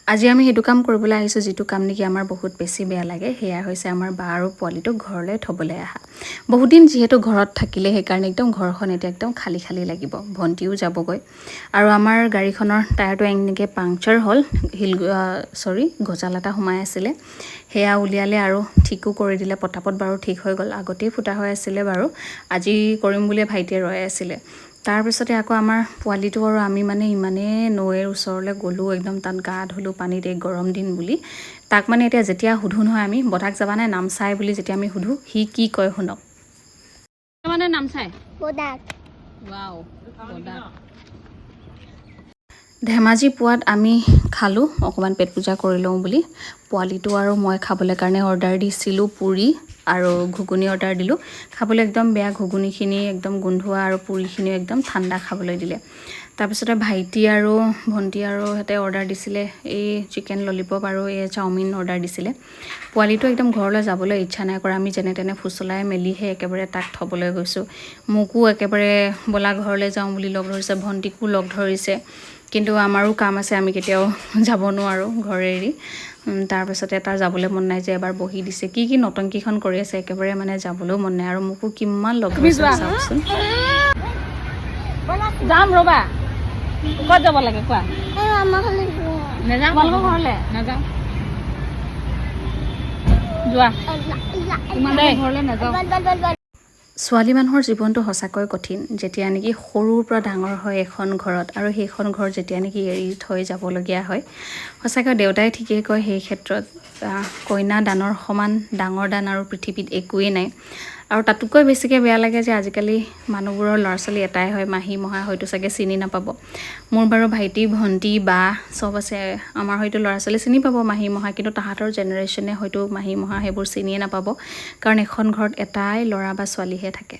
আজি আমি সেইটো কাম কৰিবলৈ আহিছোঁ যিটো কাম নেকি আমাৰ বহুত বেছি বেয়া লাগে সেয়া হৈছে আমাৰ বা আৰু পোৱালিটোক ঘৰলৈ থ'বলৈ আহা বহুত দিন যিহেতু ঘৰত থাকিলে সেইকাৰণে একদম ঘৰখন এতিয়া একদম খালী খালী লাগিব ভণ্টিও যাবগৈ আৰু আমাৰ গাড়ীখনৰ টায়াৰটো এনেকৈ পাংচাৰ হ'ল গজাল এটা সোমাই আছিলে সেয়া উলিয়ালে আৰু ঠিকো কৰি দিলে পটাপট বাৰু ঠিক হৈ গ'ল আগতেই ফুটা হৈ আছিলে বাৰু আজি কৰিম বুলিয়ে ভাইটিয়ে ৰৈ আছিলে তাৰপিছতে আকৌ আমাৰ পোৱালিটো আৰু আমি মানে ইমানেই নৈৰ ওচৰলৈ গ'লোঁ একদম তাত গা ধুলোঁ পানীত এই গৰম দিন বুলি তাক মানে এতিয়া যেতিয়া সুধো নহয় আমি বতাক যাবানে নামচাই বুলি যেতিয়া আমি সুধো সি কি কয় শুনক মানে নামচাই বদাক ৱাও বদাক ধেমাজি পোৱাত আমি খালোঁ অকণমান পেট পূজা কৰি লওঁ বুলি পোৱালিটো আৰু মই খাবলৈ কাৰণে অৰ্ডাৰ দিছিলোঁ পুৰি আৰু ঘুগুনি অৰ্ডাৰ দিলোঁ খাবলৈ একদম বেয়া ঘুগুনিখিনি একদম গোন্ধোৱা আৰু পুৰিখিনিও একদম ঠাণ্ডা খাবলৈ দিলে তাৰপিছতে ভাইটি আৰু ভণ্টি আৰু সিহঁতে অৰ্ডাৰ দিছিলে এই চিকেন ললিপপ আৰু এই চাওমিন অৰ্ডাৰ দিছিলে পোৱালিটো একদম ঘৰলৈ যাবলৈ ইচ্ছা নাই কৰা আমি যেনে তেনে ফুচলাই মেলিহে একেবাৰে তাক থ'বলৈ গৈছোঁ মোকো একেবাৰে বলা ঘৰলৈ যাওঁ বুলি লগ ধৰিছে ভণ্টিকো লগ ধৰিছে কিন্তু আমাৰো কাম আছে আমি কেতিয়াও যাব নোৱাৰোঁ ঘৰ এৰি তাৰপিছতে তাৰ যাবলৈ মন নাই যে এবাৰ বহি দিছে কি নটংকিখন কৰি আছে একেবাৰে মানে যাবলৈও মন নাই আৰু মোকো কিমান লগ ধৰিছে চাওকচোন যাম ৰ'বা ক'ত যাব লাগে কোৱা নেযাওঁ তোমালোকৰ ঘৰলৈ নাযাওঁ যোৱা তোমালোকৰ ঘৰলৈ নাযাওঁ ছোৱালী মানুহৰ জীৱনটো সঁচাকৈ কঠিন যেতিয়া নেকি সৰুৰ পৰা ডাঙৰ হয় এখন ঘৰত আৰু সেইখন ঘৰ যেতিয়া নেকি এৰি থৈ যাবলগীয়া হয় সঁচাকৈ দেউতাই ঠিকেই কয় সেই ক্ষেত্ৰত কইনা দানৰ সমান ডাঙৰ দান আৰু পৃথিৱীত একোৱেই নাই আৰু তাতোকৈ বেছিকৈ বেয়া লাগে যে আজিকালি মানুহবোৰৰ ল'ৰা ছোৱালী এটাই হয় মাহী মহা হয়তো চাগে চিনি নাপাব মোৰ বাৰু ভাইটি ভণ্টি বা চব আছে আমাৰ হয়তো ল'ৰা ছোৱালী চিনি পাব মাহী মহা কিন্তু তাহাঁতৰ জেনেৰেশ্যনে হয়তো মাহী মহা সেইবোৰ চিনিয়ে নাপাব কাৰণ এখন ঘৰত এটাই ল'ৰা বা ছোৱালীহে থাকে